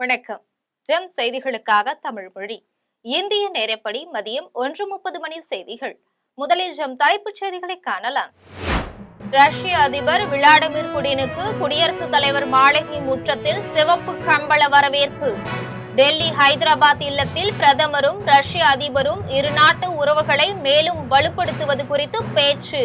வணக்கம். ஜெம் செய்திகளுக்காக தமிழ் மொழி. இந்திய நேரப்படி மதியம் 1:30 மணி செய்திகள். முதலில் ஜெம் தலைப்புச் செய்திகளை காணலாம். ரஷ்ய அதிபர் விளாடிமிர் புடினுக்கு குடியரசுத் தலைவர் மாளிகை முற்றத்தில் சிவப்பு கம்பள வரவேற்பு. டெல்லி ஹைதராபாத் இல்லத்தில் பிரதமரும் ரஷ்ய அதிபரும் இரு நாட்டு உறவுகளை மேலும் வலுப்படுத்துவது குறித்து பேச்சு.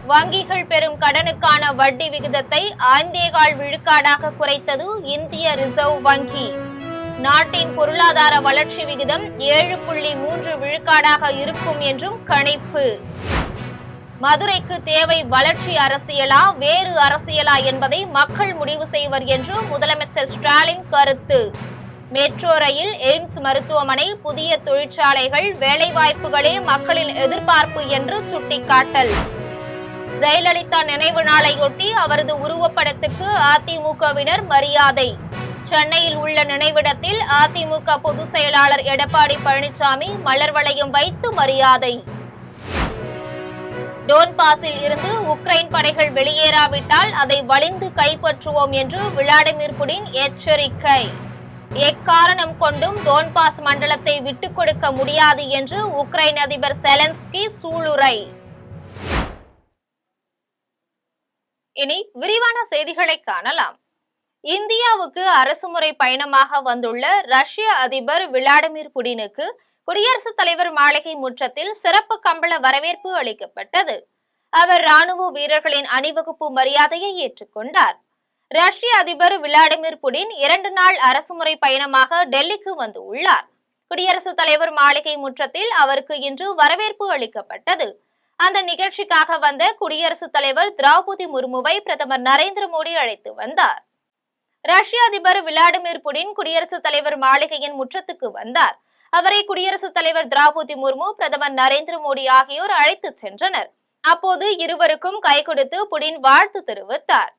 வங்கிகள் பெறும் கடனுக்கான வட்டி விகிதத்தை 5.25 விழுக்காடாக குறைத்தது இந்திய ரிசர்வ் வங்கி. நாட்டின் பொருளாதார வளர்ச்சி விகிதம் 7.3 விழுக்காடாக இருக்கும் என்றும் கணிப்பு. மதுரைக்கு தேவை வளர்ச்சி அரசியலா வேறு அரசியலா என்பதை மக்கள் முடிவு செய்வர் என்று முதலமைச்சர் ஸ்டாலின் கருத்து. மெட்ரோ ரயில், எய்ம்ஸ் மருத்துவமனை, புதிய தொழிற்சாலைகள், வேலைவாய்ப்புகளே மக்களின் எதிர்பார்ப்பு என்று சுட்டிக்காட்டல். ஜெயலலிதா நினைவு நாளையொட்டி அவரது உருவப்படத்துக்கு அதிமுகவினர் மரியாதை. சென்னையில் உள்ள நினைவிடத்தில் அதிமுக பொதுச் செயலாளர் எடப்பாடி பழனிசாமி மலர் வளையம் வைத்து மரியாதை. டோன்பாஸில் இருந்து உக்ரைன் படைகள் வெளியேறாவிட்டால் அதை வலிந்து கைப்பற்றுவோம் என்று விளாடிமிர் புடின் எச்சரிக்கை. எக்காரணம் கொண்டும் டோன்பாஸ் மண்டலத்தை விட்டுக் கொடுக்க முடியாது என்று உக்ரைன் அதிபர் செலன்ஸ்கி சூளுரை. இனி விரிவான செய்திகளை காணலாம். இந்தியாவுக்கு அரசுமுறை பயணமாக வந்துள்ள ரஷ்ய அதிபர் விளாடிமிர் புடினுக்கு குடியரசுத் தலைவர் மாளிகை முற்றத்தில் சிறப்பு கம்பள வரவேற்பு அளிக்கப்பட்டது. அவர் ராணுவ வீரர்களின் அணிவகுப்பு மரியாதையை ஏற்றுக்கொண்டார். ரஷ்ய அதிபர் விளாடிமிர் புடின் 2 நாள் அரசுமுறை பயணமாக டெல்லிக்கு வந்து உள்ளார். குடியரசுத் தலைவர் மாளிகை முற்றத்தில் அவருக்கு இன்று வரவேற்பு அளிக்கப்பட்டது. அந்த நிகழ்ச்சிக்காக வந்த குடியரசுத் தலைவர் திரௌபதி முர்முவை பிரதமர் நரேந்திர மோடி அழைத்து வந்தார். ரஷ்ய அதிபர் விளாடிமிர் புடின் குடியரசுத் தலைவர் மாளிகையின் முற்றத்துக்கு வந்தார். அவரை குடியரசுத் தலைவர் திரௌபதி முர்மு, பிரதமர் நரேந்திர மோடி ஆகியோர் அழைத்து சென்றனர். அப்போது இருவருக்கும் கை கொடுத்து புடின் வாழ்த்து தெரிவித்தார்.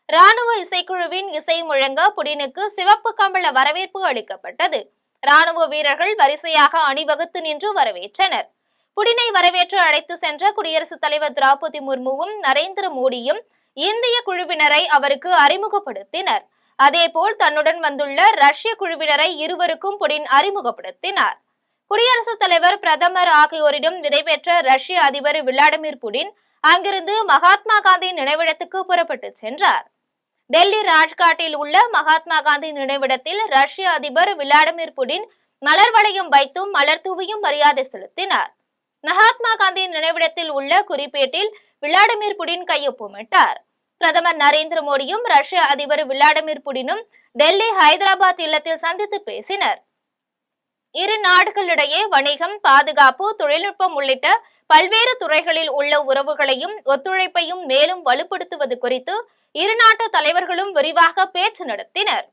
ராணுவ இசைக்குழுவின் இசை முழங்க புடினுக்கு சிவப்பு கம்பள வரவேற்பு அளிக்கப்பட்டது. ராணுவ வீரர்கள் வரிசையாக அணிவகுத்து நின்று வரவேற்றனர். புடினை வரவேற்று அழைத்து சென்ற குடியரசுத் தலைவர் திரௌபதி முர்முவும் நரேந்திர மோடியும் இந்திய குழுவினரை அவருக்கு அறிமுகப்படுத்தினர். அதேபோல் தன்னுடன் வந்துள்ள ரஷ்ய குழுவினரை இருவருக்கும் புடின் அறிமுகப்படுத்தினார். குடியரசுத் தலைவர், பிரதமர் ஆகியோரிடம் விடைபெற்ற ரஷ்ய அதிபர் விளாடிமிர் புடின் அங்கிருந்து மகாத்மா காந்தி நினைவிடத்துக்கு புறப்பட்டு சென்றார். டெல்லி ராஜ்காட்டில் உள்ள மகாத்மா காந்தி நினைவிடத்தில் ரஷ்ய அதிபர் விளாடிமிர் புடின் மலர் வளையம் வைத்தும் மலர் தூவியும் மரியாதை செலுத்தினார். மகாத்மா காந்தி நினைவிடத்தில் உள்ள குறிப்பேட்டில் விளாடிமிர் புடின் கையொப்பமிட்டார். பிரதமர் நரேந்திர மோடியும் ரஷ்ய அதிபர் விளாடிமிர் புடினும் டெல்லி ஹைதராபாத் இல்லத்தில் சந்தித்து பேசினர். இரு நாடுகளிடையே வணிகம், பாதுகாப்பு, தொழில்நுட்பம் உள்ளிட்ட பல்வேறு துறைகளில் உள்ள உறவுகளையும் ஒத்துழைப்பையும் மேலும் வலுப்படுத்துவது குறித்து இரு நாட்டு தலைவர்களும் விரிவாக பேச்சு நடத்தினர்.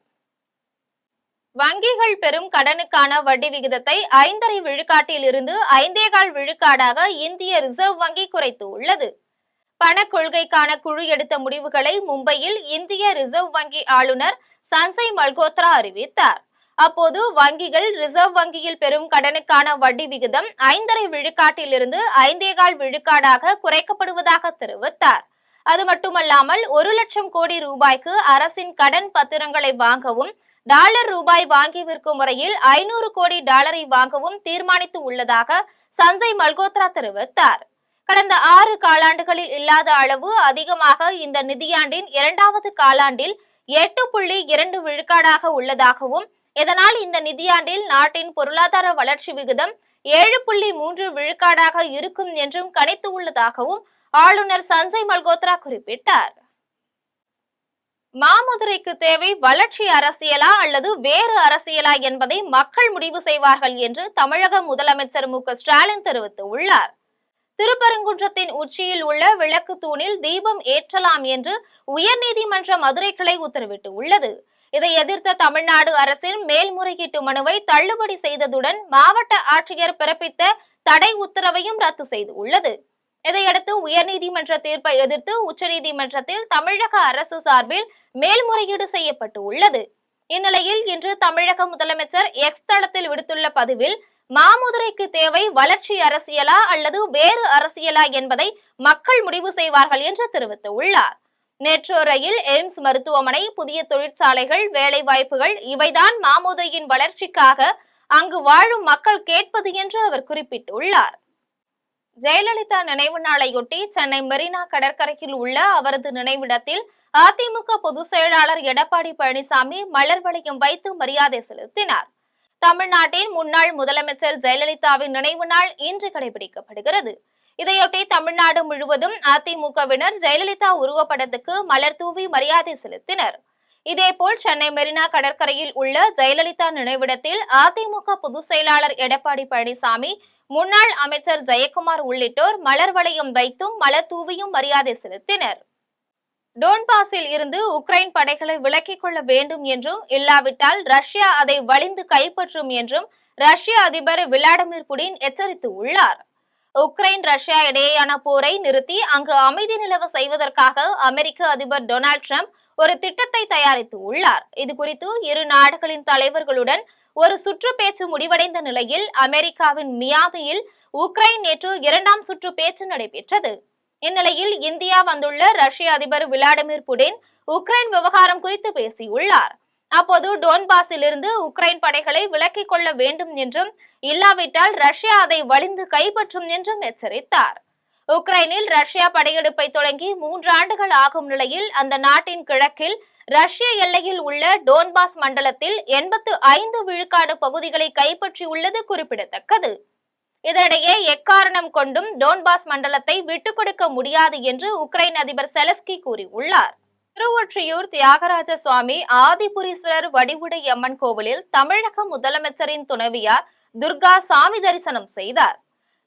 வங்கிகள் பெறும் கடனுக்கான வட்டி விகிதத்தை 5.5 விழுக்காட்டில் இருந்து 5.25 விழுக்காடாக இந்திய ரிசர்வ் வங்கி குறைத்து உள்ளது. பண கொள்கைக்கான குழு எடுத்த முடிவுகளை மும்பையில் இந்திய ரிசர்வ் வங்கி ஆளுநர் சஞ்சய் மல்கோத்ரா அறிவித்தார். அப்போது வங்கிகள் ரிசர்வ் வங்கியில் பெறும் கடனுக்கான வட்டி விகிதம் 5.5 விழுக்காட்டில் இருந்து 5.25 விழுக்காடாக குறைக்கப்படுவதாக தெரிவித்தார். அது மட்டுமல்லாமல் 1 லட்சம் கோடி ரூபாய்க்கு அரசின் கடன் பத்திரங்களை வாங்கவும், டாலர் ரூபாய் வாங்கி விற்கும் முறையில் 500 கோடி டாலரை வாங்கவும் தீர்மானித்து உள்ளதாக சஞ்சய் மல்கோத்ரா தெரிவித்தார். கடந்த 6 காலாண்டுகளில் இல்லாத அளவு அதிகமாக இந்த நிதியாண்டின் 2வது காலாண்டில் 8.2 விழுக்காடாக உள்ளதாகவும், இதனால் இந்த நிதியாண்டில் நாட்டின் பொருளாதார வளர்ச்சி விகிதம் 7.3 விழுக்காடாக இருக்கும் என்றும் கணித்து உள்ளதாகவும் ஆளுநர் சஞ்சய் மல்கோத்ரா குறிப்பிட்டார். மாமதுரைக்கு தேவை வளர்ச்சி அரசியலா அல்லது வேறு அரசியலா என்பதை மக்கள் முடிவு செய்வார்கள் என்று தமிழக முதலமைச்சர் மு க ஸ்டாலின் தெரிவித்துள்ளார். திருப்பரங்குன்றத்தின் உச்சியில் உள்ள விளக்கு தூணில் தீபம் ஏற்றலாம் என்று உயர்நீதிமன்ற மதுரை கிளை உத்தரவிட்டு உள்ளது. இதை எதிர்த்த தமிழ்நாடு அரசின் மேல்முறையீட்டு மனுவை தள்ளுபடி செய்ததுடன் மாவட்ட ஆட்சியர் பிறப்பித்த தடை உத்தரவையும் ரத்து செய்து உள்ளது. இதையடுத்து உயர்நீதிமன்ற தீர்ப்பை எதிர்த்து உச்சநீதிமன்றத்தில் தமிழக அரசு சார்பில் மேல்முறையீடு செய்யப்பட்டு உள்ளது. இந்நிலையில் இன்று தமிழக முதலமைச்சர் எக்ஸ் தளத்தில் விடுத்துள்ள பதிவில், மாமதுரைக்கு தேவை வளர்ச்சி அரசியலா அல்லது வேறு அரசியலா என்பதை மக்கள் முடிவு செய்வார்கள் என்று தெரிவித்துள்ளார். மெட்ரோ ரயில், எய்ம்ஸ் மருத்துவமனை, புதிய தொழிற்சாலைகள், வேலை வாய்ப்புகள் இவைதான் மாமதுரையின் வளர்ச்சிக்காக அங்கு வாழும் மக்கள் கேட்பது என்று அவர் குறிப்பிட்டுள்ளார். ஜெயலலிதா நினைவு நாளையொட்டி சென்னை மெரினா கடற்கரையில் உள்ள அவரது நினைவிடத்தில் அதிமுக பொதுச் செயலாளர் எடப்பாடி பழனிசாமி மலர் வளையம் வைத்து மரியாதை செலுத்தினார். தமிழ்நாட்டின் முன்னாள் முதலமைச்சர் ஜெயலலிதாவின் நினைவு நாள் இன்று கடைபிடிக்கப்படுகிறது. இதையொட்டி தமிழ்நாடு முழுவதும் அதிமுகவினர் ஜெயலலிதா உருவப்படத்துக்கு மலர் தூவி மரியாதை செலுத்தினர். இதேபோல் சென்னை மெரினா கடற்கரையில் உள்ள ஜெயலலிதா நினைவிடத்தில் அதிமுக பொதுச் செயலாளர் எடப்பாடி பழனிசாமி, முன்னாள் அமைச்சர் ஜெயக்குமார் உள்ளிட்டோர் மலர் வளையம் வைத்தும் மலர் தூவியும் மரியாதை செலுத்தினர். டோன்பாஸில் இருந்து உக்ரைன் படைகளை விலக்கிக் கொள்ள வேண்டும் என்றும், இல்லாவிட்டால் ரஷ்யா அதை வலிந்து கைப்பற்றும் என்றும் ரஷ்ய அதிபர் விளாடிமிர் புடின் எச்சரித்து உள்ளார். உக்ரைன் ரஷ்யா இடையேயான போரை நிறுத்தி அங்கு அமைதி நிலவ செய்வதற்காக அமெரிக்க அதிபர் டொனால்ட் ட்ரம்ப் ஒரு திட்டத்தை தயாரித்து உள்ளார். இது குறித்து இரு நாடுகளின் தலைவர்களுடன் ஒரு சுற்று பேச்சு முடிவடைந்த நிலையில் அமெரிக்காவின் மியாமியில் உக்ரைன் நேற்று 2ஆம் சுற்று பேச்சு நடைபெற்றது. இந்நிலையில் இந்தியா வந்துள்ள ரஷ்ய அதிபர் விளாடிமிர் புடின் உக்ரைன் விவகாரம் குறித்து பேசியுள்ளார். அப்போது டோன்பாஸில் இருந்து உக்ரைன் படைகளை விலக்கிக் கொள்ள வேண்டும் என்றும், இல்லாவிட்டால் ரஷ்யா அதை வலிந்து கைப்பற்றும் என்றும் எச்சரித்தார். உக்ரைனில் ரஷ்யா படையெடுப்பை தொடங்கி 3 ஆண்டுகள் ஆகும் நிலையில் அந்த நாட்டின் கிழக்கில் ரஷ்ய எல்லையில் உள்ள டோன்பாஸ் மண்டலத்தில் 85 விழுக்காடு பகுதிகளை கைப்பற்றியுள்ளது குறிப்பிடத்தக்கது. இதனிடையே எக்காரணம் கொண்டும் டோன்பாஸ் மண்டலத்தை விட்டுக் கொடுக்க முடியாது என்று உக்ரைன் அதிபர் செலஸ்கி கூறியுள்ளார். திருவொற்றியூர் தியாகராஜ சுவாமி ஆதிபுரீஸ்வரர் வடிவுடை அம்மன் கோவிலில் தமிழக முதலமைச்சரின் துணைவியார் துர்கா சாமி தரிசனம் செய்தார்.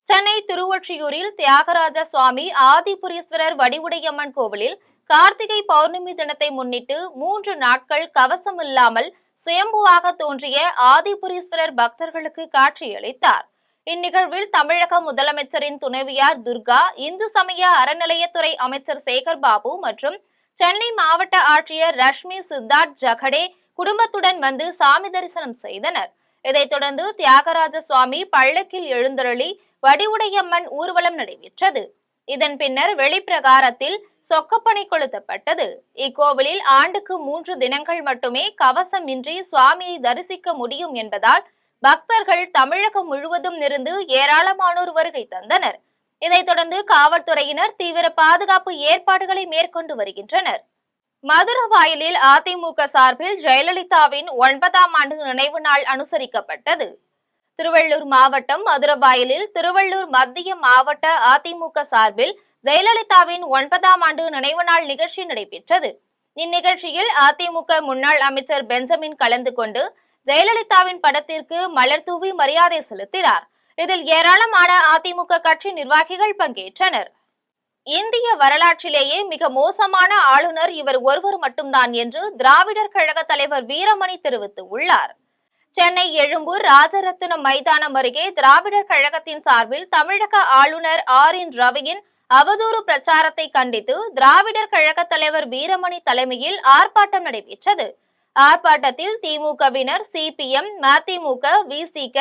சென்னை திருவொற்றியூரில் தியாகராஜ சுவாமி ஆதிபுரீஸ்வரர் வடிவுடையம்மன் கோவிலில் கார்த்திகை பௌர்ணமி தினத்தை முன்னிட்டு 3 நாட்கள் கவசம் இல்லாமல் சுயம்புவாக தோன்றிய ஆதிபுரீஸ்வரர் பக்தர்களுக்கு காட்சியளித்தார். இந்நிகழ்வில் தமிழக முதலமைச்சரின் துணைவியார் துர்கா, இந்து சமய அறநிலையத்துறை அமைச்சர் சேகர் பாபு மற்றும் சென்னை மாவட்ட ஆட்சியர் ரஷ்மி சித்தார்த் ஜகடே குடும்பத்துடன் வந்து சாமி தரிசனம் செய்தனர். இதைத் தொடர்ந்து தியாகராஜ சுவாமி பல்லக்கில் எழுந்தருளி வடிவுடையம்மன் ஊர்வலம் நடைபெற்றது. இதன் பின்னர் வெளிப்பிரகாரத்தில் சொக்கப்பனை கொளுத்தப்பட்டது. இக்கோவிலில் ஆண்டுக்கு 3 தினங்கள் மட்டுமே கவசம் இன்றி சுவாமியை தரிசிக்க முடியும் என்பதால் பக்தர்கள் தமிழகம் முழுவதும் இருந்து ஏராளமானோர் வருகை தந்தனர். இதைத் தொடர்ந்து காவல்துறையினர் தீவிர பாதுகாப்பு ஏற்பாடுகளை மேற்கொண்டு வருகின்றனர். மதுரவாயலில் அதிமுக சார்பில் ஜெயலலிதாவின் 9ஆம் ஆண்டு நினைவு நாள் அனுசரிக்கப்பட்டது. திருவள்ளூர் மாவட்டம் மதுரவாயலில் திருவள்ளூர் மத்திய மாவட்ட அதிமுக சார்பில் ஜெயலலிதாவின் 9ஆம் ஆண்டு நினைவு நாள் நிகழ்ச்சி நடைபெற்றது. இந்நிகழ்ச்சியில் அதிமுக முன்னாள் அமைச்சர் பெஞ்சமின் கலந்து கொண்டு ஜெயலலிதாவின் படத்திற்கு மலர் தூவி மரியாதை செலுத்தினார். இதில் ஏராளமான அதிமுக கட்சி நிர்வாகிகள் பங்கேற்றனர். இந்திய வரலாற்றிலேயே மிக மோசமான ஆளுநர் இவர் ஒருவர் மட்டும்தான் என்று திராவிடர் கழக தலைவர் வீரமணி தெரிவித்துள்ளார். சென்னை எழும்பூர் ராஜரத்தினம் மைதானம் அருகே திராவிடர் கழகத்தின் சார்பில் தமிழக ஆளுநர் ஆர்.என். ரவியின் அவதூறு பிரச்சாரத்தை கண்டித்து திராவிடர் கழக தலைவர் வீரமணி தலைமையில் ஆர்ப்பாட்டம் நடைபெற்றது. ஆர்ப்பாட்டத்தில் திமுகவினர், சிபிஎம், மதிமுக, விசிக,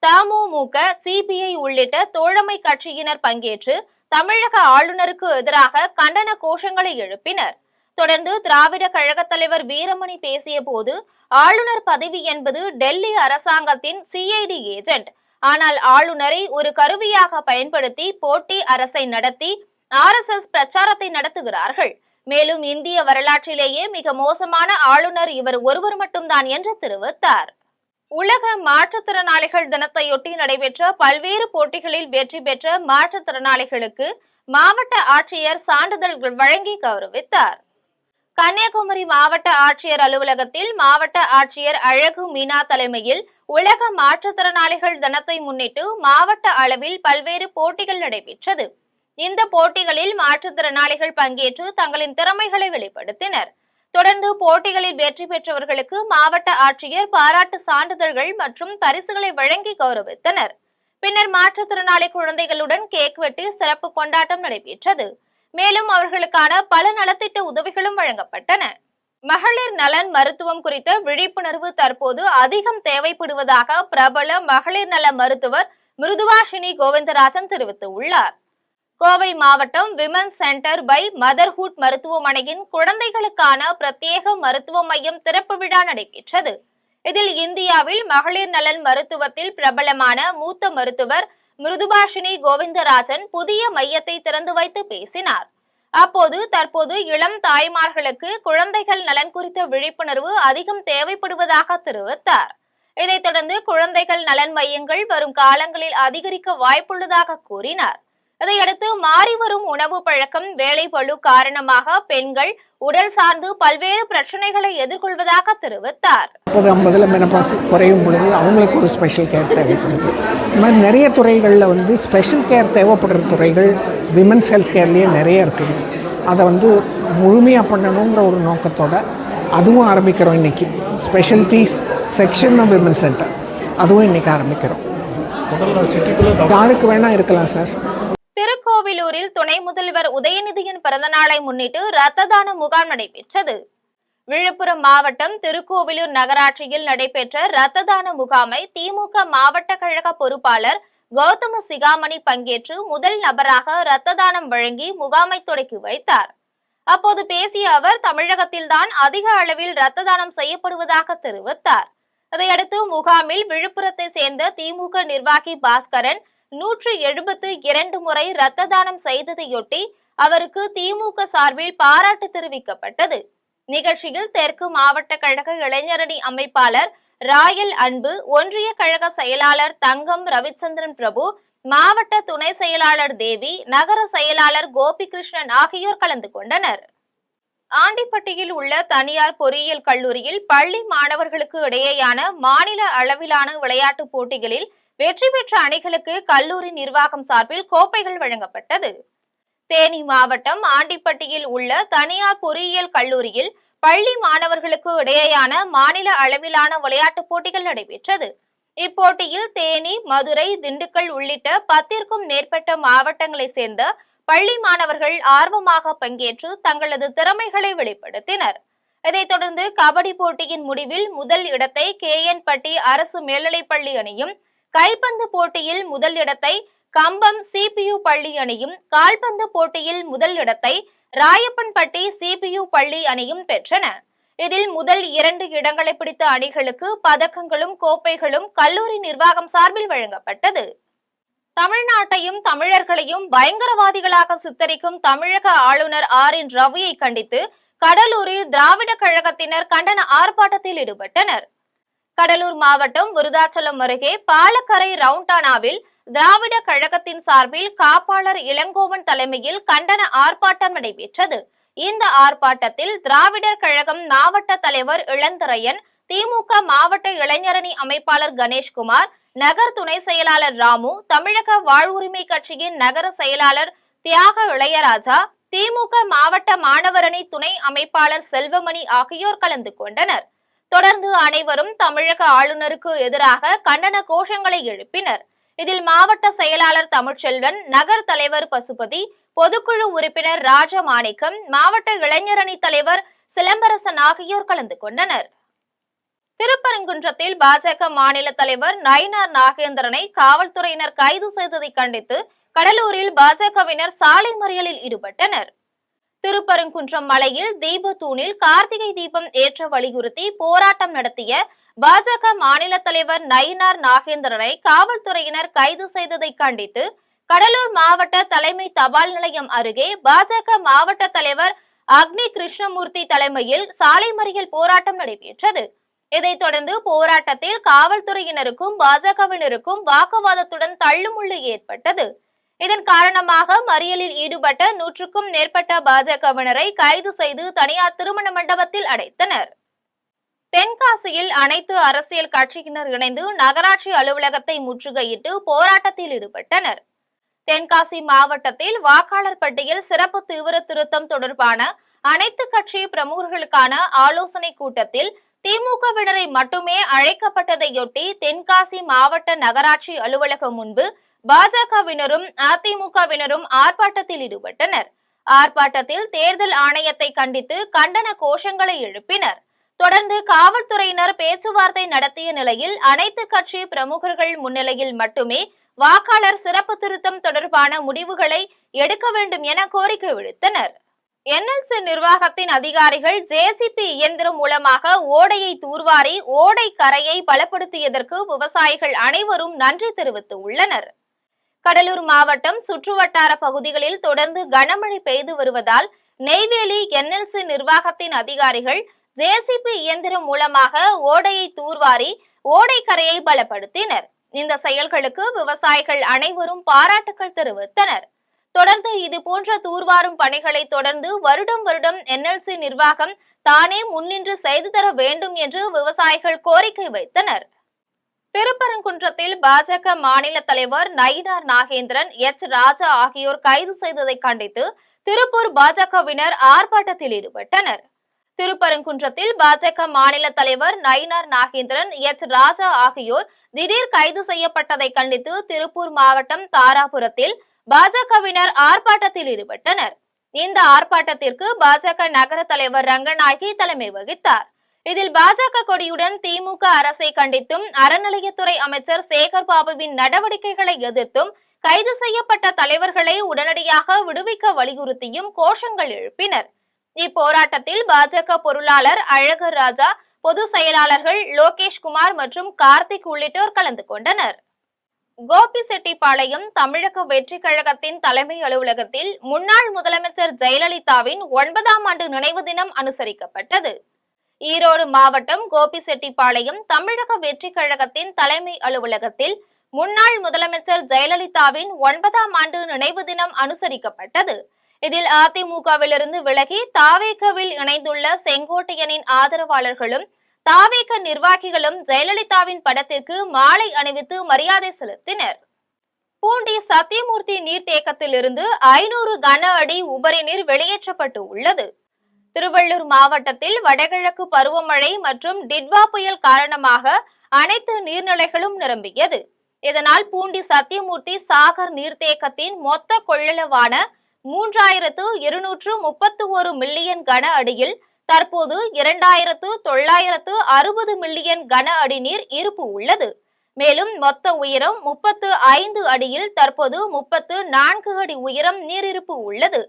தமுமுக, சிபிஐ உள்ளிட்ட தோழமை கட்சியினர் பங்கேற்று தமிழக ஆளுநருக்கு எதிராக கண்டன கோஷங்களை எழுப்பினர். தொடர்ந்து திராவிட கழக தலைவர் வீரமணி பேசிய போது, ஆளுநர் பதவி என்பது டெல்லி அரசாங்கத்தின் சிஐடி ஏஜென்ட். ஆனால் ஆளுநரை ஒரு கருவியாக பயன்படுத்தி போட்டி அரசை நடத்தி RSS பிரச்சாரத்தை நடத்துகிறார்கள். மேலும் இந்திய வரலாற்றிலேயே மிக மோசமான ஆளுநர் இவர் ஒருவர் மட்டும்தான் என்று தெரிவித்தார். உலக மாற்றுத்திறனாளிகள் தினத்தையொட்டி நடைபெற்ற பல்வேறு போட்டிகளில் வெற்றி பெற்ற மாற்றுத்திறனாளிகளுக்கு மாவட்ட ஆட்சியர் சான்றிதழ்கள் வழங்கி கௌரவித்தார். கன்னியாகுமரி மாவட்ட ஆட்சியர் அலுவலகத்தில் மாவட்ட ஆட்சியர் அழகு மீனா தலைமையில் உலக மாற்றுத்திறனாளிகள் தினத்தை முன்னிட்டு மாவட்ட அளவில் பல்வேறு போட்டிகள் நடைபெற்றது. இந்த போட்டிகளில் மாற்றுத்திறனாளிகள் பங்கேற்று தங்களின் திறமைகளை வெளிப்படுத்தினர். தொடர்ந்து போட்டிகளில் வெற்றி பெற்றவர்களுக்கு மாவட்ட ஆட்சியர் பாராட்டு சான்றிதழ்கள் மற்றும் பரிசுகளை வழங்கி கௌரவித்தனர். பின்னர் மாற்றுத்திறனாளி குழந்தைகளுடன் கேக் வெட்டி சிறப்பு கொண்டாட்டம் நடைபெற்றது. மேலும் அவர்களுக்கான பல நலத்திட்ட உதவிகளும் வழங்கப்பட்டன. மகளிர் நலன் மருத்துவம் குறித்த விழிப்புணர்வு தற்போது அதிகம் தேவைப்படுவதாக பிரபல மகளிர் நல மருத்துவர் மிருதுவாஷினி கோவிந்தராஜன் தெரிவித்துள்ளார். கோவை மாவட்டம் விமன்ஸ் சென்டர் பை மதர்ஹுட் மருத்துவமனையின் குழந்தைகளுக்கான பிரத்யேக மருத்துவ மையம் திறப்பு விழா நடைபெற்றது. இதில் இந்தியாவில் மகளிர் நலன் மருத்துவத்தில் பிரபலமான மூத்த மருத்துவர் மிருதுபாஷினி கோவிந்தராஜன் புதிய மையத்தை திறந்து வைத்து பேசினார். அப்போது தற்போது இளம் தாய்மார்களுக்கு குழந்தைகள் நலன் குறித்த விழிப்புணர்வு அதிகம் தேவைப்படுவதாக தெரிவித்தார். இதைத் தொடர்ந்து குழந்தைகள் நலன் மையங்கள் வரும் காலங்களில் அதிகரிக்க வாய்ப்புள்ளதாக கூறினார். இதையடுத்து மாறிவரும் உணவு பழக்கம், வேலை பளு காரணமாக பெண்கள் உடல் சார்ந்து பல்வேறு பிரச்சனைகளை எதிர்கொள்வதாக தெரிவித்தார். 50 மெனபாஸ் குறையும் பொழுது அவங்களுக்கு ஒரு ஸ்பெஷல் கேர் தேவைப்படுது. இந்த மாதிரி நிறைய துறைகளில் ஸ்பெஷல் கேர் தேவைப்படுற துறைகள் விமன்ஸ் ஹெல்த் கேர்லேயே நிறைய இருக்குது. அதை முழுமையாக பண்ணணுங்கிற ஒரு நோக்கத்தோட அதுவும் ஆரம்பிக்கிறோம். இன்றைக்கி ஸ்பெஷல்டிஸ் செக்ஷன் ஆஃப் விமன் சென்டர் அதுவும் இன்றைக்கி ஆரம்பிக்கிறோம். யாருக்கு வேணால் இருக்கலாம் சார். திருக்கோவிலூரில் துணை முதல்வர் உதயநிதியின் பிறந்தநாளை முன்னிட்டு இரத்த தான முகாம் நடைபெற்றது. விழுப்புரம் மாவட்டம் திருக்கோவிலூர் நகராட்சியில் நடைபெற்ற இரத்த தான முகாமை திமுக மாவட்ட கழக பொறுப்பாளர் கௌதம சிகாமணி பங்கேற்று முதல் நபராக இரத்த தானம் வழங்கி முகாமை தொடக்கி வைத்தார். அப்போது பேசிய அவர், தமிழகத்தில்தான் அதிக அளவில் இரத்த தானம் செய்யப்படுவதாக தெரிவித்தார். இதையடுத்து முகாமில் விழுப்புரத்தை சேர்ந்த திமுக நிர்வாகி பாஸ்கரன் 172 முறை இரத்த தானம் செய்ததையொட்டி அவருக்கு திமுக சார்பில் பாராட்டு தெரிவிக்கப்பட்டது. நிகழ்ச்சியில் தெற்கு மாவட்ட கழக இளைஞரணி அமைப்பாளர் ராயல் அன்பு, ஒன்றிய கழக செயலாளர் தங்கம் ரவிச்சந்திரன் பிரபு, மாவட்ட துணை செயலாளர் தேவி, நகர செயலாளர் கோபிகிருஷ்ணன் ஆகியோர் கலந்து கொண்டனர். ஆண்டிப்பட்டியில் உள்ள தனியார் பொறியியல் கல்லூரியில் பள்ளி மாணவர்களுக்கு இடையேயான மாநில அளவிலான விளையாட்டுப் போட்டிகளில் வெற்றி பெற்ற அணிகளுக்கு கல்லூரி நிர்வாகம் சார்பில் கோப்பைகள் வழங்கப்பட்டது. தேனி மாவட்டம் ஆண்டிப்பட்டியில் உள்ள தனியார் பொறியியல் கல்லூரியில் பள்ளி மாணவர்களுக்கு இடையேயான மாநில அளவிலான விளையாட்டுப் போட்டிகள் நடைபெற்றது. இப்போட்டியில் தேனி, மதுரை, திண்டுக்கல் உள்ளிட்ட 10க்கும் மேற்பட்ட மாவட்டங்களை சேர்ந்த பள்ளி மாணவர்கள் ஆர்வமாக பங்கேற்று தங்களது திறமைகளை வெளிப்படுத்தினர். இதைத் தொடர்ந்து கபடி போட்டியின் முடிவில் முதல் இடத்தை KN பட்டி அரசு மேல்நிலைப்பள்ளி அணியும், கைப்பந்து போட்டியில் முதல் இடத்தை கம்பம் CPU பள்ளி அணியும், கால்பந்து போட்டியில் முதல் இடத்தை ராயப்பன்பட்டி CPU பள்ளி அணியும் பெற்றன. இதில் முதல் 2 இடங்களை பிடித்த அணிகளுக்கு பதக்கங்களும் கோப்பைகளும் கல்லூரி நிர்வாகம் சார்பில் வழங்கப்பட்டது. தமிழ்நாட்டையும் தமிழர்களையும் பயங்கரவாதிகளாக சித்தரிக்கும் தமிழக ஆளுநர் RN ரவியை கண்டித்து கடலூரில் திராவிட கழகத்தினர் கண்டன ஆர்ப்பாட்டத்தில் ஈடுபட்டனர். கடலூர் மாவட்டம் விருதாச்சலம் அருகே பாலக்கரை ரவுண்டானாவில் திராவிட கழகத்தின் சார்பில் காப்பாளர் இளங்கோவன் தலைமையில் கண்டன ஆர்ப்பாட்டம் நடைபெற்றது. இந்த ஆர்ப்பாட்டத்தில் திராவிடர் கழகம் மாவட்ட தலைவர் இளந்தரையன், திமுக மாவட்ட இளைஞரணி அமைப்பாளர் கணேஷ்குமார், நகர் துணை செயலாளர் ராமு, தமிழக வாழ்வுரிமை கட்சியின் நகர செயலாளர் தியாக இளையராஜா, திமுக மாவட்ட மாணவரணி துணை அமைப்பாளர் செல்வமணி ஆகியோர் கலந்து கொண்டனர். தொடர்ந்து அனைவரும் தமிழக ஆளுநருக்கு எதிராக கண்டன கோஷங்களை எழுப்பினர். இதில் மாவட்ட செயலாளர் தமிழ்ச்செல்வன், நகர் தலைவர் பசுபதி, பொதுக்குழு உறுப்பினர் ராஜமாணிக்கம், மாவட்ட இளைஞரணி தலைவர் சிலம்பரசன் ஆகியோர் கலந்து கொண்டனர். திருப்பரங்குன்றத்தில் பாஜக மாநில தலைவர் நயினார் நாகேந்திரனை காவல்துறையினர் கைது செய்ததை கண்டித்து கடலூரில் பாஜகவினர் சாலை மறியலில் ஈடுபட்டனர். திருப்பரங்குன்றம் மலையில் தீபத்தூணில் கார்த்திகை தீபம் ஏற்ற வலியுறுத்தி போராட்டம் நடத்திய பாஜக மாநில தலைவர் நயினார் நாகேந்திரனை காவல்துறையினர் கைது செய்ததை கண்டித்து கடலூர் மாவட்ட தலைமை தபால் நிலையம் அருகே பாஜக மாவட்ட தலைவர் அக்னி கிருஷ்ணமூர்த்தி தலைமையில் சாலை மறியல் போராட்டம் நடைபெற்றது. இதைத் தொடர்ந்து போராட்டத்தில் காவல்துறையினருக்கும் பாஜகவினருக்கும் வாக்குவாதத்துடன் தள்ளுமுள்ளு ஏற்பட்டது. இதன் காரணமாக மறியலில் ஈடுபட்ட 100க்கும் மேற்பட்ட பாஜகவினரை கைது செய்து தனியார் திருமண மண்டபத்தில் அடைத்தனர். தென்காசியில் அனைத்து அரசியல் கட்சியினர் இணைந்து நகராட்சி அலுவலகத்தை முற்றுகையிட்டு போராட்டத்தில் ஈடுபட்டனர். தென்காசி மாவட்டத்தில் வாக்காளர் பட்டியல் சிறப்பு தீவிர திருத்தம் தொடர்பான அனைத்து கட்சி பிரமுகர்களுக்கான ஆலோசனை கூட்டத்தில் திமுகவினரை மட்டுமே அழைக்கப்பட்டதையொட்டி தென்காசி மாவட்ட நகராட்சி அலுவலகம் முன்பு பாஜகவினரும் அதிமுகவினரும் ஆர்ப்பாட்டத்தில் ஈடுபட்டனர். ஆர்ப்பாட்டத்தில் தேர்தல் ஆணையத்தை கண்டித்து கண்டன கோஷங்களை எழுப்பினர். தொடர்ந்து காவல்துறையினர் பேச்சுவார்த்தை நடத்திய நிலையில் அனைத்து கட்சி பிரமுகர்கள் முன்னிலையில் மட்டுமே வாக்காளர் சிறப்பு திருத்தம் தொடர்பான முடிவுகளை எடுக்க வேண்டும் என கோரிக்கை விடுத்தனர். என்எல்சி நிர்வாகத்தின் அதிகாரிகள் ஜேசிபி இயந்திரம் மூலமாக ஓடையை தூர்வாரி ஓடை கரையை பலப்படுத்தியதற்கு விவசாயிகள் அனைவரும் நன்றி தெரிவித்து உள்ளனர். கடலூர் மாவட்டம் சுற்றுவட்டார பகுதிகளில் தொடர்ந்து கனமழை பெய்து வருவதால் நெய்வேலி என்எல்சி நிர்வாகத்தின் அதிகாரிகள் ஜேசிபி இயந்திரம் மூலமாக ஓடையை தூர்வாரி ஓடை கரையை பலப்படுத்தினர். இந்த செயல்களுக்கு விவசாயிகள் அனைவரும் பாராட்டுக்கள் தெரிவித்தனர். தொடர்ந்து இதுபோன்ற தூர்வாரும் பணிகளை தொடர்ந்து வருடம் என்எல்சி நிர்வாகம் தானே முன்னின்று செய்து தர வேண்டும் என்று விவசாயிகள் கோரிக்கை வைத்தனர். திருப்பரங்குன்றத்தில் பாஜக மாநில தலைவர் நயினார் நாகேந்திரன், எச். ராஜா ஆகியோர் கைது செய்ததை கண்டித்து திருப்பூர் பாஜகவினர் ஆர்ப்பாட்டத்தில் ஈடுபட்டனர். திருப்பரங்குன்றத்தில் பாஜக மாநில தலைவர் நயினார் நாகேந்திரன், எச். ராஜா ஆகியோர் திடீர் கைது செய்யப்பட்டதை கண்டித்து திருப்பூர் மாவட்டம் தாராபுரத்தில் பாஜகவினர் ஆர்ப்பாட்டத்தில் ஈடுபட்டனர். இந்த ஆர்ப்பாட்டத்திற்கு பாஜக நகர தலைவர் ரங்கநாயகி தலைமை வகித்தார். இதில் பாஜக கொடியுடன் திமுக அரசை கண்டித்தும் அறநிலையத்துறை அமைச்சர் சேகர் பாபுவின் நடவடிக்கைகளை எதிர்த்தும் கைது செய்யப்பட்ட தலைவர்களை உடனடியாக விடுவிக்க வலியுறுத்தியும் கோஷங்கள் எழுப்பினர். இப்போராட்டத்தில் பாஜக பொருளாளர் அழகர் ராஜா, பொதுச் செயலாளர்கள் லோகேஷ்குமார் மற்றும் கார்த்திக் உள்ளிட்டோர் கலந்து கொண்டனர். கோபிசெட்டிப்பாளையம் தமிழக வெற்றி கழகத்தின் தலைமை அலுவலகத்தில் முன்னாள் முதலமைச்சர் ஜெயலலிதாவின் 9ஆம் ஆண்டு நினைவு தினம் அனுசரிக்கப்பட்டது. ஈரோடு மாவட்டம் கோபிசெட்டிப்பாளையம் தமிழக வெற்றி கழகத்தின் தலைமை அலுவலகத்தில் முன்னாள் முதலமைச்சர் ஜெயலலிதாவின் 9ஆம் ஆண்டு நினைவு தினம் அனுசரிக்கப்பட்டது. இதில் அதிமுகவிலிருந்து விலகி தாவேகவில் இணைந்துள்ள செங்கோட்டையனின் ஆதரவாளர்களும் தாவேக நிர்வாகிகளும் ஜெயலலிதாவின் படத்திற்கு மாலை அணிவித்து மரியாதை செலுத்தினர். பூண்டி சத்தியமூர்த்தி நீர்த்தேக்கத்திலிருந்து 500 கன அடி உபரி நீர் வெளியேற்றப்பட்டு உள்ளது. திருவள்ளூர் மாவட்டத்தில் வடகிழக்கு பருவமழை மற்றும் டிட்வா புயல் காரணமாக அனைத்து நீர்நிலைகளும் நிரம்பியது. இதனால் பூண்டி சத்தியமூர்த்தி சாகர் நீர்த்தேக்கத்தின் மொத்த கொள்ளளவான 3231 மில்லியன் கன அடியில் தற்போது 2960 மில்லியன் கன அடி நீர் இருப்பு உள்ளது. மேலும் மொத்த உயரம் 35 அடியில் தற்போது 34 அடி உயரம் நீரிருப்பு உள்ளது.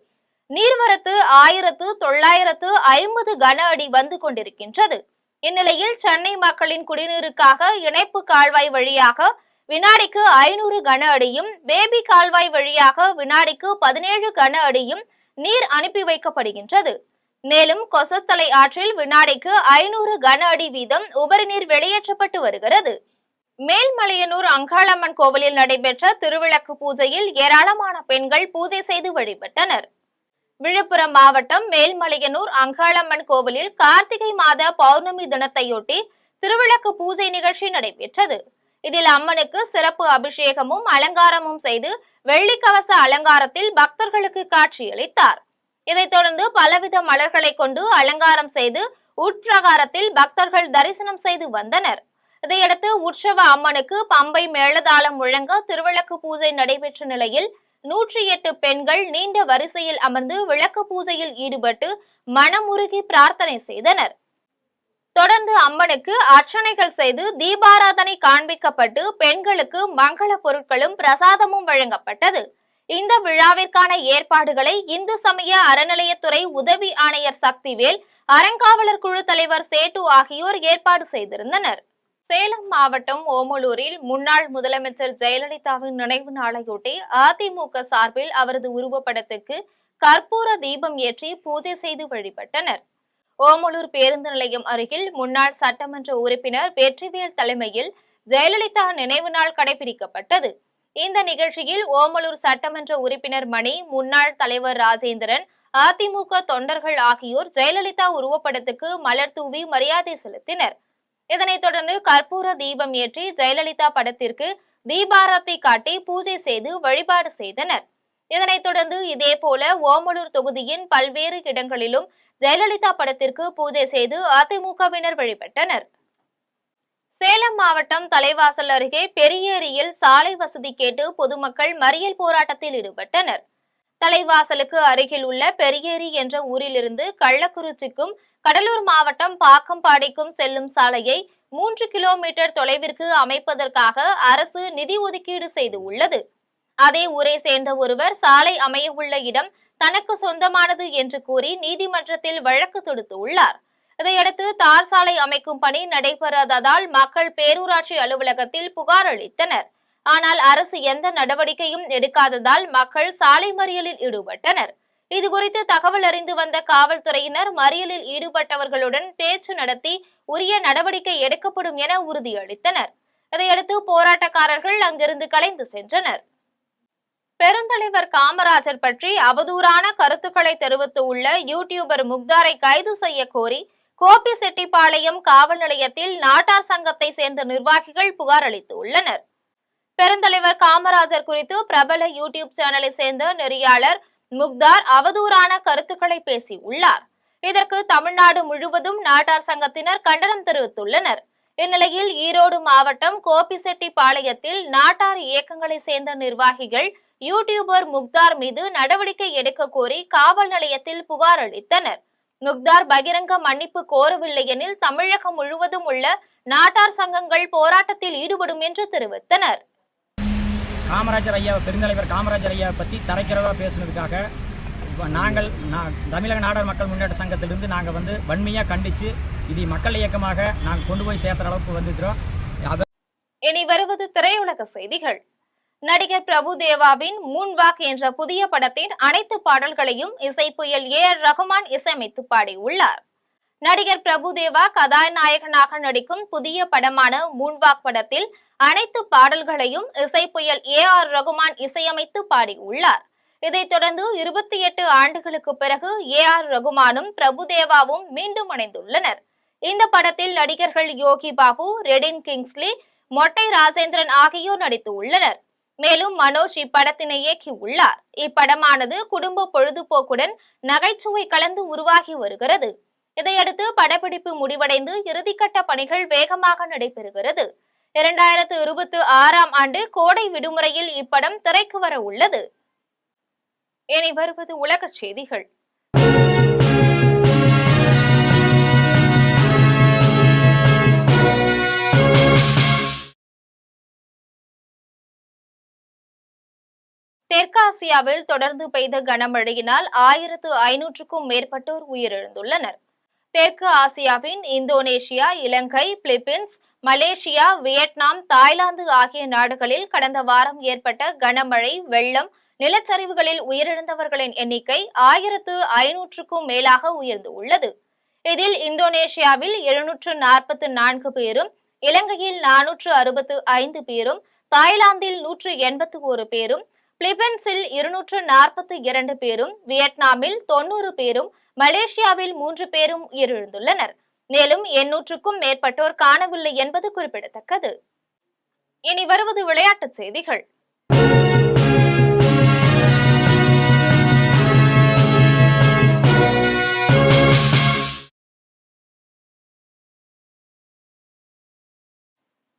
நீர்வரத்து 1950 கன அடி வந்து கொண்டிருக்கின்றது. இந்நிலையில் சென்னை மக்களின் குடிநீருக்காக இணைப்பு கால்வாய் வழியாக வினாடிக்கு 500 கன அடியும், பேபி கால்வாய் வழியாக வினாடிக்கு 17 கன அடியும் நீர் அனுப்பி வைக்கப்படுகின்றது. மேலும் கொசஸ்தலை ஆற்றில் வினாடிக்கு 500 கன அடி வீதம் உபரி நீர் வெளியேற்றப்பட்டு வருகிறது. மேல்மலையனூர் அங்காளம்மன் கோவிலில் நடைபெற்ற திருவிளக்கு பூஜையில் ஏராளமான பெண்கள் பூஜை செய்து வழிபட்டனர். விழுப்புரம் மாவட்டம் மேல்மலையனூர் அங்காளம்மன் கோவிலில் கார்த்திகை மாத பௌர்ணமி தினத்தையொட்டி திருவிளக்கு பூஜை நிகழ்ச்சி நடைபெற்றது. இதில் அம்மனுக்கு சிறப்பு அபிஷேகமும் அலங்காரமும் செய்து வெள்ளிக்கவச அலங்காரத்தில் பக்தர்களுக்கு காட்சியளித்தார். இதைத் தொடர்ந்து பலவித மலர்களை கொண்டு அலங்காரம் செய்து உட்பிரகாரத்தில் பக்தர்கள் தரிசனம் செய்து வந்தனர். இதையடுத்து உற்சவ அம்மனுக்கு பம்பை மேளதாளம் முழங்க திருவிளக்கு பூஜை நடைபெற்ற நிலையில் 108 பெண்கள் நீண்ட வரிசையில் அமர்ந்து விளக்கு பூஜையில் ஈடுபட்டு மனமுருகி பிரார்த்தனை செய்தனர். தொடர்ந்து அம்மனுக்கு அர்ச்சனைகள் செய்து தீபாராதனை காண்பிக்கப்பட்டு பெண்களுக்கு மங்கள பொருட்களும் பிரசாதமும் வழங்கப்பட்டது. இந்த விழாவிற்கான ஏற்பாடுகளை இந்து சமய அறநிலையத்துறை உதவி ஆணையர் சக்திவேல், அறங்காவலர் குழு தலைவர் சேட்டு ஆகியோர் ஏற்பாடு செய்திருந்தனர். சேலம் மாவட்டம் ஓமலூரில் முன்னாள் முதலமைச்சர் ஜெயலலிதாவின் நினைவு நாளையொட்டி அதிமுக சார்பில் அவரது உருவப்படத்துக்கு கற்பூர தீபம் ஏற்றி பூஜை செய்து வழிபட்டனர். ஓமலூர் பேருந்து நிலையம் அருகில் முன்னாள் சட்டமன்ற உறுப்பினர் வெற்றிவேல் தலைமையில் ஜெயலலிதா நினைவு நாள் கடைபிடிக்கப்பட்டது. இந்த நிகழ்ச்சியில் ஓமலூர் சட்டமன்ற உறுப்பினர் மணி, முன்னாள் தலைவர் ராஜேந்திரன், அதிமுக தொண்டர்கள் ஆகியோர் ஜெயலலிதா உருவப்படத்துக்கு மலர் தூவி மரியாதை செலுத்தினர். இதனைத் தொடர்ந்து கற்பூர தீபம் ஏற்றி ஜெயலலிதா படத்திற்கு தீபாரத்தை காட்டி பூஜை செய்து வழிபாடு செய்தனர். இதனைத் தொடர்ந்து இதேபோல ஓமலூர் தொகுதியின் பல்வேறு இடங்களிலும் ஜெயலலிதா படத்திற்கு பூஜை செய்து அதிமுகவினர் வழிபட்டனர். சேலம் மாவட்டம் தலைவாசல் அருகே பெரியேரியில் சாலை வசதி கேட்டு பொதுமக்கள் மறியல் போராட்டத்தில் ஈடுபட்டனர். தலைவாசலுக்கு அருகில் உள்ள பெரியேரி என்ற ஊரிலிருந்து கள்ளக்குறிச்சிக்கும் கடலூர் மாவட்டம் பாக்கம்பாடிக்கும் செல்லும் சாலையை 3 கிலோமீட்டர் தொலைவிற்கு அமைப்பதற்காக அரசு நிதி ஒதுக்கீடு செய்து உள்ளது. அதே ஊரை சேர்ந்த ஒருவர் சாலை அமைய உள்ள இடம் தனக்கு சொந்தமானது என்று கூறி நீதிமன்றத்தில் வழக்கு தொடுத்து உள்ளார். இதையடுத்து தார் சாலை அமைக்கும் பணி நடைபெறாததால் மக்கள் பேரூராட்சி அலுவலகத்தில் புகார் அளித்தனர். ஆனால் அரசு எந்த நடவடிக்கையும் எடுக்காததால் மக்கள் சாலை மறியலில் ஈடுபட்டனர். இதுகுறித்து தகவல் அறிந்து வந்த காவல்துறையினர் மறியலில் ஈடுபட்டவர்களுடன் பேச்சு நடத்தி உரிய நடவடிக்கை எடுக்கப்படும் என உறுதியளித்தனர். இதையடுத்து போராட்டக்காரர்கள் அங்கிருந்து கலைந்து சென்றனர். பெருந்தலைவர் காமராஜர் பற்றி அவதூறான கருத்துக்களை தெரிவித்துள்ள யூடியூபர் முக்தாரை கைது செய்ய கோரி கோபிசெட்டிப்பாளையம் காவல் நிலையத்தில் நாட்டார் சங்கத்தை சேர்ந்த நிர்வாகிகள் புகார் அளித்துள்ளனர். பெருந்தலைவர் காமராஜர் குறித்து பிரபல யூடியூப் சேனலை சேர்ந்த நெறியாளர் முக்தார் அவதூறான கருத்துக்களை பேசியுள்ளார். இதற்கு தமிழ்நாடு முழுவதும் நாட்டார் சங்கத்தினர் கண்டனம் தெரிவித்துள்ளனர். இந்நிலையில் ஈரோடு மாவட்டம் கோபிசெட்டிப்பாளையத்தில் நாட்டார் இயக்கங்களை சேர்ந்த நிர்வாகிகள் யூடியூபர் முக்தார் மீது நடவடிக்கை எடுக்க கோரி காவல் நிலையத்தில் புகார் அளித்தனர். முக்தார் பகிரங்க மன்னிப்பு கோரவில்லை எனில் தமிழகம் முழுவதும் உள்ள நாட்டார் சங்கங்கள் போராட்டத்தில் ஈடுபடும் என்று தெரிவித்தனர். காமராஜர் ஐயா, பெருந்தலைவர் காமராஜர் ஐயா பற்றி தரைக்குறைவா பேசுனதுக்காக நாங்கள் தமிழக நாடார் மக்கள் முன்னேற்ற சங்கத்திலிருந்து நாங்கள் வன்மையாக கண்டித்து இது மக்கள் இயக்கமாக நாங்கள் கொண்டு போய் சேர்த்துற அளவுக்கு வந்துக்கிறோம். இனி வருவது திரையுலக செய்திகள். நடிகர் பிரபுதேவாவின் மூன்வாக் என்ற புதிய படத்தின் அனைத்து பாடல்களையும் இசைப்புயல் A.R. ரகுமான் இசையமைத்து பாடியுள்ளார். நடிகர் பிரபுதேவா கதாநாயகனாக நடிக்கும் புதிய படமான மூன்வாக் படத்தில் அனைத்து பாடல்களையும் இசைப்புயல் A.R. ரகுமான் இசையமைத்து பாடியுள்ளார். இதைத் தொடர்ந்து 28 ஆண்டுகளுக்கு பிறகு A.R. ரகுமானும் பிரபுதேவாவும் மீண்டும் இணைந்துள்ளனர். இந்த படத்தில் நடிகர்கள் யோகி பாபு, ரெடின் கிங்ஸ்லி, மொட்டை ராஜேந்திரன் ஆகியோர் நடித்து உள்ளனர். மேலும் மனோஜ் இப்படத்தினை இயக்கியுள்ளார். இப்படமானது குடும்ப பொழுதுபோக்குடன் நகைச்சுவை கலந்து உருவாகி வருகிறது. இதையடுத்து படப்பிடிப்பு முடிவடைந்து இறுதிக்கட்ட பணிகள் வேகமாக நடைபெறுகிறது. 2026ஆம் ஆண்டு கோடை விடுமுறையில் இப்படம் திரைக்கு வர உள்ளது. இனி வருவது உலக செய்திகள். தெற்காசியாவில் தொடர்ந்து பெய்த கனமழையினால் 1500க்கும் மேற்பட்டோர் உயிரிழந்துள்ளனர். தெற்கு ஆசியாவின் இந்தோனேஷியா, இலங்கை, பிலிப்பீன்ஸ், மலேசியா, வியட்நாம், தாய்லாந்து ஆகிய நாடுகளில் கடந்த வாரம் ஏற்பட்ட கனமழை, வெள்ளம், நிலச்சரிவுகளில் உயிரிழந்தவர்களின் எண்ணிக்கை 1500க்கும் மேலாக உயர்ந்து உள்ளது. இதில் இந்தோனேஷியாவில் 744 பேரும், இலங்கையில் 465 பேரும், தாய்லாந்தில் 181 பேரும், பிலிப்பைன்ஸில் 242 பேரும், வியட்நாமில் 90 பேரும், மலேசியாவில் 3 பேரும் உயிரிழந்துள்ளனர். மேலும் 800க்கும் மேற்பட்டோர் காணவில்லை என்பது குறிப்பிடத்தக்கது. இனி வருவது விளையாட்டுச் செய்திகள்.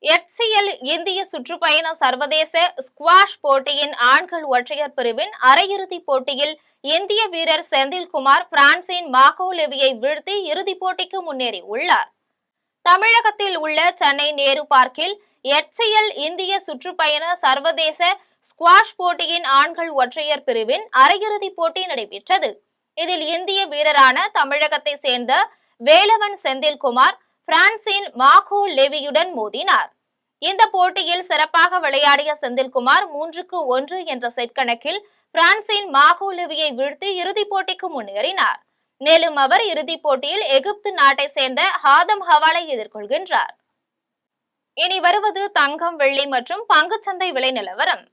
HCL இந்திய சுற்றுப்பயண சர்வதேச ஸ்குவாஷ் போட்டியின் ஆண்கள் ஒற்றையர் பிரிவின் அரையிறுதிப் போட்டியில் இந்திய வீரர் செந்தில்குமார் பிரான்சின் மாகோ லெவியை வீழ்த்தி இறுதிப் போட்டிக்கு முன்னேறியுள்ளார். தமிழகத்தில் உள்ள சென்னை நேரு பார்க்கில் HCL இந்திய சுற்றுப்பயண சர்வதேச ஸ்குவாஷ் போட்டியின் ஆண்கள் ஒற்றையர் பிரிவின் அரையிறுதிப் போட்டி நடைபெற்றது. இதில் இந்திய வீரரான தமிழகத்தை சேர்ந்த வேலவன் செந்தில்குமார் பிரான்சின் மாகோ லெவியுடன் மோதினார். இந்த போட்டியில் சிறப்பாக விளையாடிய செந்தில்குமார் 3-1 என்ற செட் கணக்கில் பிரான்சின் மாகோ லெவியை வீழ்த்தி இறுதிப் போட்டிக்கு முன்னேறினார். மேலும் அவர் இறுதிப் போட்டியில் எகிப்து நாட்டை சேர்ந்த ஹாதம் ஹவாலை எதிர்கொள்கின்றார். இனி வருவது தங்கம், வெள்ளி மற்றும் பங்குச்சந்தை விலை நிலவரம்.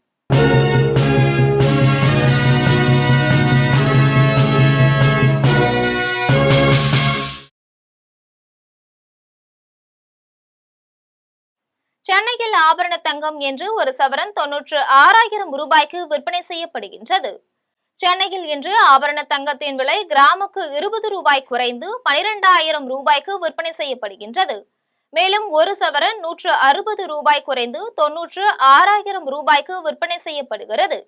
சென்னையில் ஆபரண தங்கம் என்று ஒரு சவரன் 96,000 ரூபாய்க்கு விற்பனை செய்யப்படுகின்றது. சென்னையில் இன்று ஆபரண தங்கத்தின் விலை கிராமுக்கு 20 ரூபாய் குறைந்து 12,000 ரூபாய்க்கு விற்பனை செய்யப்படுகின்றது. மேலும் ஒரு சவரன் 160 ரூபாய் குறைந்து 96,000 ரூபாய்க்கு விற்பனை செய்யப்படுகிறது.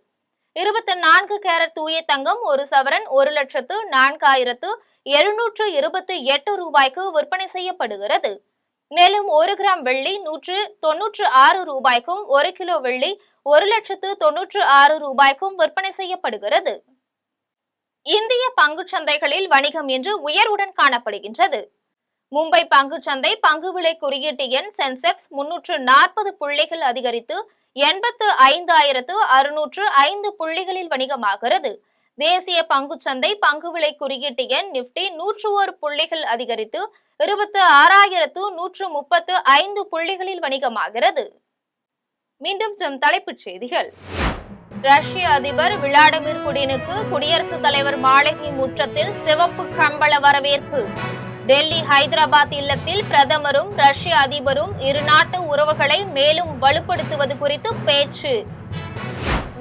24 கேரட் தூய தங்கம் ஒரு சவரன் 1,04,728 ரூபாய்க்கு விற்பனை செய்யப்படுகிறது. மேலும் 1 கிராம் வெள்ளி 196 ரூபாய்க்கும் 1 கிலோ வெள்ளி 1,96,000 ரூபாய்க்கும் விற்பனை செய்யப்படுகிறது. இந்திய பங்குச்சந்தைகளில் வணிகம் இன்று உயர்வுடன் காணப்படுகின்றது. மும்பை பங்குச்சந்தை பங்கு விலை குறியீட்டு எண் சென்செக்ஸ் 340 புள்ளிகள் அதிகரித்து 85,605 புள்ளிகளில் வணிகமாகிறது. தேசிய பங்குச்சந்தை பங்கு விலை குறியீட்டு எண் நிப்டி 101 புள்ளிகள் அதிகரித்து 26,135 புள்ளிகளில் வணிகமாகிறது. மீண்டும் ஜம் தலைப்புச் செய்திகள். ரஷ்ய அதிபர் விளாடிமிர் புடினுக்கு குடியரசுத் தலைவர் மாளிகை முற்றத்தில் சிவப்பு கம்பள வரவேற்பு. டெல்லி ஹைதராபாத் இல்லத்தில் பிரதமரும் ரஷ்ய அதிபரும் இருநாட்டு உறவுகளை மேலும் வலுப்படுத்துவது குறித்து பேச்சு.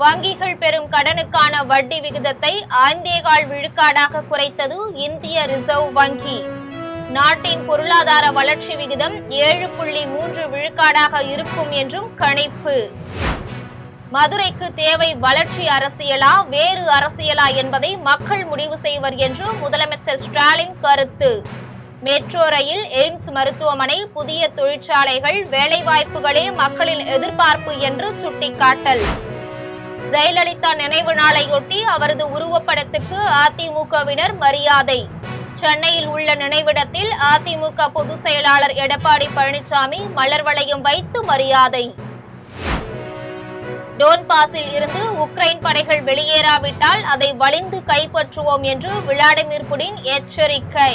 வங்கிகள் பெறும் கடனுக்கான வட்டி விகிதத்தை 5.25 விழுக்காடாக குறைத்தது இந்திய ரிசர்வ் வங்கி. நாட்டின் பொருளாதார வளர்ச்சி விகிதம் 7.3 விழுக்காடாக இருக்கும் என்றும் கணிப்பு. மதுரைக்கு தேவை வளர்ச்சி அரசியலா வேறு அரசியலா என்பதை மக்கள் முடிவு செய்வர் என்று முதலமைச்சர் ஸ்டாலின் கருத்து. மெட்ரோ ரயில், எய்ம்ஸ் மருத்துவமனை, புதிய தொழிற்சாலைகள், வேலைவாய்ப்புகளே மக்களின் எதிர்பார்ப்பு என்று சுட்டிக்காட்டல். ஜெயலலிதா நினைவு நாளையொட்டி அவரது உருவப்படத்துக்கு அதிமுகவினர் மரியாதை. சென்னையில் உள்ள நினைவிடத்தில் அதிமுக பொதுச் செயலாளர் எடப்பாடி பழனிசாமி மலர் வளையம் வைத்து மரியாதை. டோன்பாஸில் இருந்து உக்ரைன் படைகள் வெளியேறாவிட்டால் அதை வலிந்து கைப்பற்றுவோம் என்று விளாடிமிர் புடின் எச்சரிக்கை.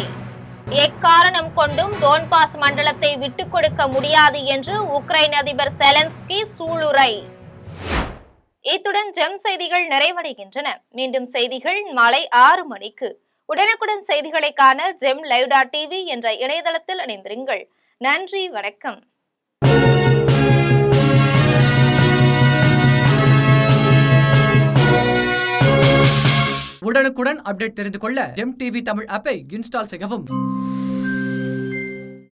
எக்காரணம் கொண்டும் டோன்பாஸ் மண்டலத்தை விட்டுக் கொடுக்க முடியாது என்று உக்ரைன் அதிபர் செலன்ஸ்கி சூளுரை. இத்துடன் ஜெம் செய்திகள் நிறைவடைகின்றன. மீண்டும் செய்திகள் மாலை 6 மணிக்கு. உடனுக்குடன் செய்திகளை காண GemLive.tv என்ற இணையதளத்தில் இணைந்திருங்கள். நன்றி, வணக்கம். உடனுக்குடன் அப்டேட் தெரிந்து கொள்ள ஜெம் டிவி தமிழ் ஆப்பை இன்ஸ்டால் செய்யவும்.